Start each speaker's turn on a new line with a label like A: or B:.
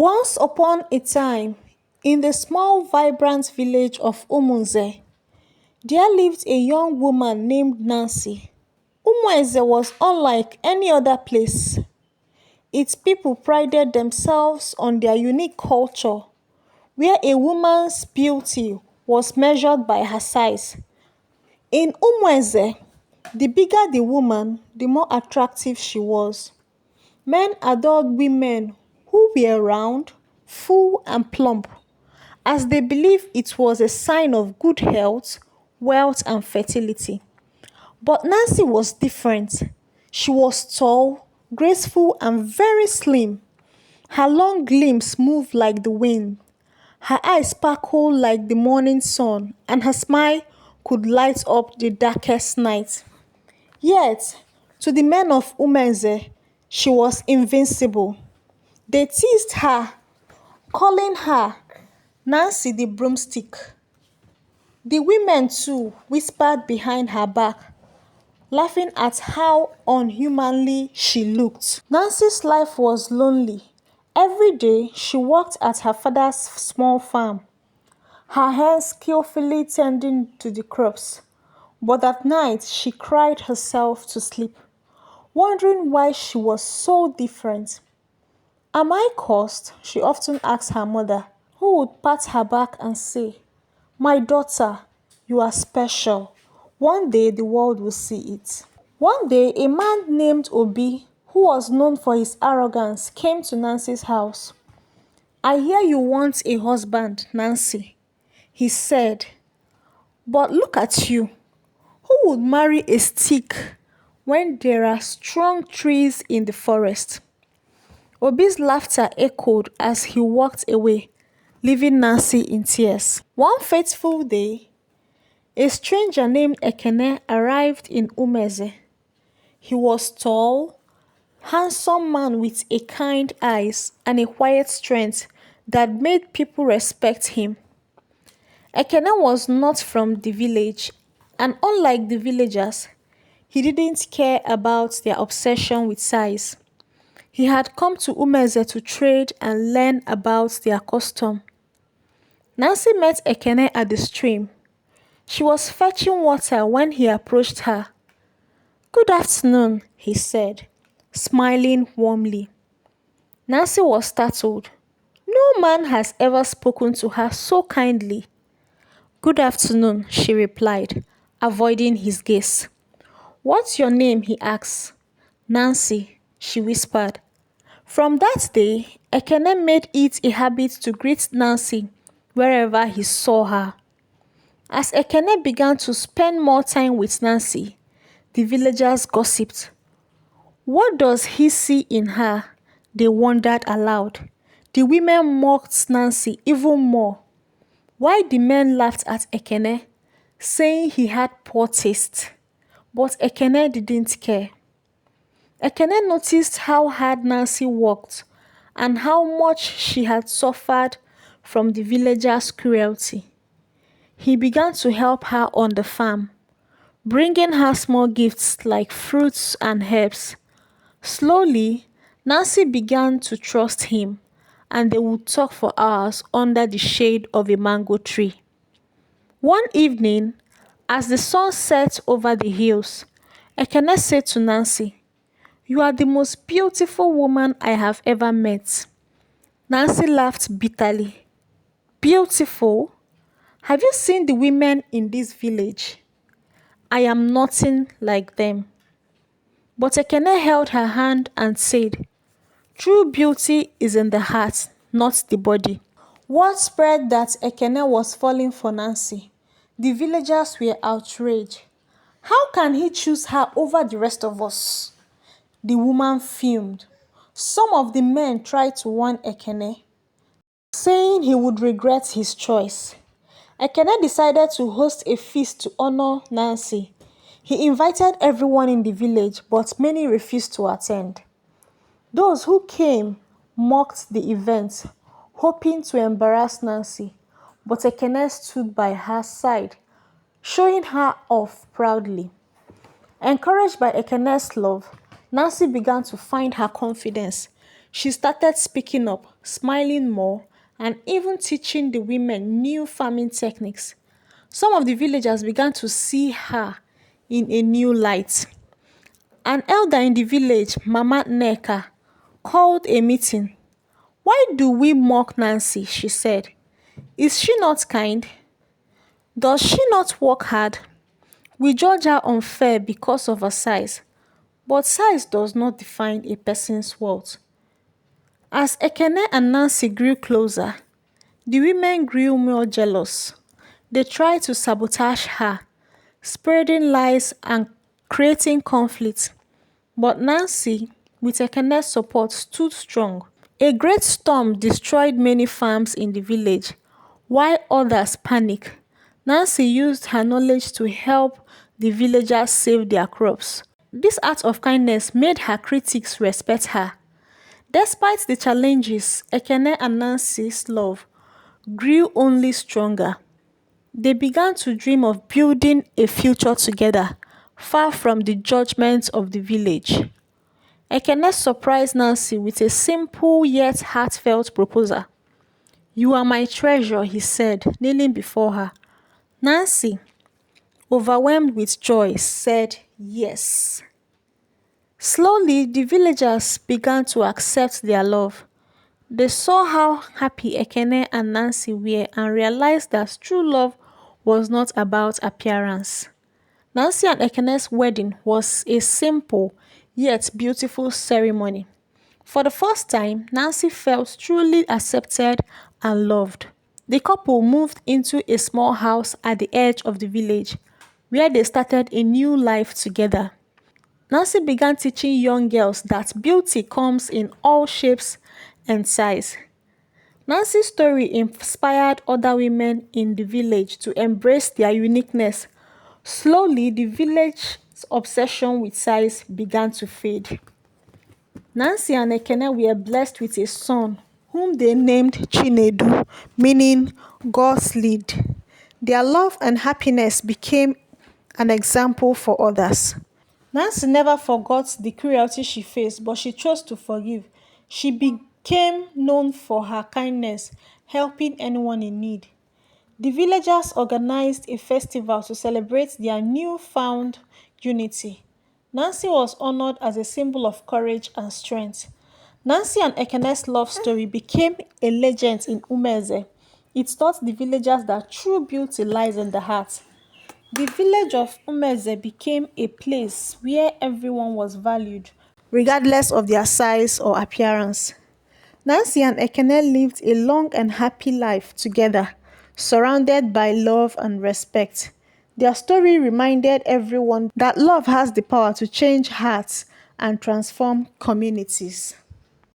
A: Once upon a time, in the small vibrant village of Umunze, there lived a young woman named Nancy. Umunze was unlike any other place. Its people prided themselves on their unique culture, where a woman's beauty was measured by her size. In Umunze, the bigger the woman, the more attractive she was. Men adored women who were round, full, and plump, as they believed it was a sign of good health, wealth, and fertility. But Nancy was different. She was tall, graceful, and very slim. Her long limbs moved like the wind. Her eyes sparkled like the morning sun, and her smile could light up the darkest night. Yet, to the men of Umenze, she was invincible. They teased her, calling her Nancy the broomstick. The women too whispered behind her back, laughing at how unhumanly she looked. Nancy's life was lonely. Every day she worked at her father's small farm, her hands skillfully tending to the crops. But at night she cried herself to sleep, wondering why she was so different. Am I cursed? She often asked her mother, who would pat her back and say, my daughter, you are special. One day the world will see it. One day, a man named Obi, who was known for his arrogance, came to Nancy's house. I hear you want a husband, Nancy, he said. But look at you. Who would marry a stick when there are strong trees in the forest? Obi's laughter echoed as he walked away, leaving Nancy in tears. One fateful day, a stranger named Ekene arrived in Umeze. He was tall, handsome man with a kind eyes and a quiet strength that made people respect him. Ekene was not from the village, and unlike the villagers, he didn't care about their obsession with size. He had come to Umeze to trade and learn about their custom. Nancy met Ekene at the stream. She was fetching water when he approached her. Good afternoon, he said, smiling warmly. Nancy was startled. No man has ever spoken to her so kindly. Good afternoon, she replied, avoiding his gaze. What's your name? He asked. Nancy, she whispered. From that day, Ekene made it a habit to greet Nancy wherever he saw her. As Ekene began to spend more time with Nancy, the villagers gossiped. What does he see in her? They wondered aloud. The women mocked Nancy even more. Why the men laughed at Ekene, saying he had poor taste. But Ekene didn't care. Ekene noticed how hard Nancy worked and how much she had suffered from the villagers' cruelty. He began to help her on the farm, bringing her small gifts like fruits and herbs. Slowly, Nancy began to trust him, and they would talk for hours under the shade of a mango tree. One evening, as the sun set over the hills, Ekene said to Nancy, you are the most beautiful woman I have ever met. Nancy laughed bitterly. Beautiful? Have you seen the women in this village? I am nothing like them. But Ekene held her hand and said, true beauty is in the heart, not the body. Word spread that Ekene was falling for Nancy. The villagers were outraged. How can he choose her over the rest of us? The woman fumed. Some of the men tried to warn Ekene, saying he would regret his choice. Ekene decided to host a feast to honor Nancy. He invited everyone in the village, but many refused to attend. Those who came mocked the event, hoping to embarrass Nancy, but Ekene stood by her side, showing her off proudly. Encouraged by Ekene's love, Nancy began to find her confidence. She started speaking up, smiling more, and even teaching the women new farming techniques. Some of the villagers began to see her in a new light. An elder in the village, Mama Neka, called a meeting. "Why do we mock Nancy?" she said. "Is she not kind? Does she not work hard? We judge her unfair because of her size. But size does not define a person's worth." As Ekene and Nancy grew closer, the women grew more jealous. They tried to sabotage her, spreading lies and creating conflict. But Nancy, with Ekene's support, stood strong. A great storm destroyed many farms in the village. While others panicked, Nancy used her knowledge to help the villagers save their crops. This act of kindness made her critics respect her. Despite the challenges, Ekene and Nancy's love grew only stronger. They began to dream of building a future together, far from the judgment of the village. Ekene surprised Nancy with a simple yet heartfelt proposal. "You are my treasure," he said, kneeling before her. Nancy, overwhelmed with joy, said yes. Slowly, the villagers began to accept their love. They saw how happy Ekene and Nancy were and realized that true love was not about appearance. Nancy and Ekene's wedding was a simple yet beautiful ceremony. For the first time, Nancy felt truly accepted and loved. The couple moved into a small house at the edge of the village, where they started a new life together. Nancy began teaching young girls that beauty comes in all shapes and sizes. Nancy's story inspired other women in the village to embrace their uniqueness. Slowly, the village's obsession with size began to fade. Nancy and Ekene were blessed with a son, whom they named Chinedu, meaning God's lead. Their love and happiness became an example for others. Nancy never forgot the cruelty she faced, but she chose to forgive. She became known for her kindness, helping anyone in need. The villagers organized a festival to celebrate their newfound unity. Nancy was honored as a symbol of courage and strength. Nancy and Ekene's love story became a legend in Umeze. It taught the villagers that true beauty lies in the heart. The village of Umeze became a place where everyone was valued, regardless of their size or appearance. Nancy and Ekene lived a long and happy life together, surrounded by love and respect. Their story reminded everyone that love has the power to change hearts and transform communities.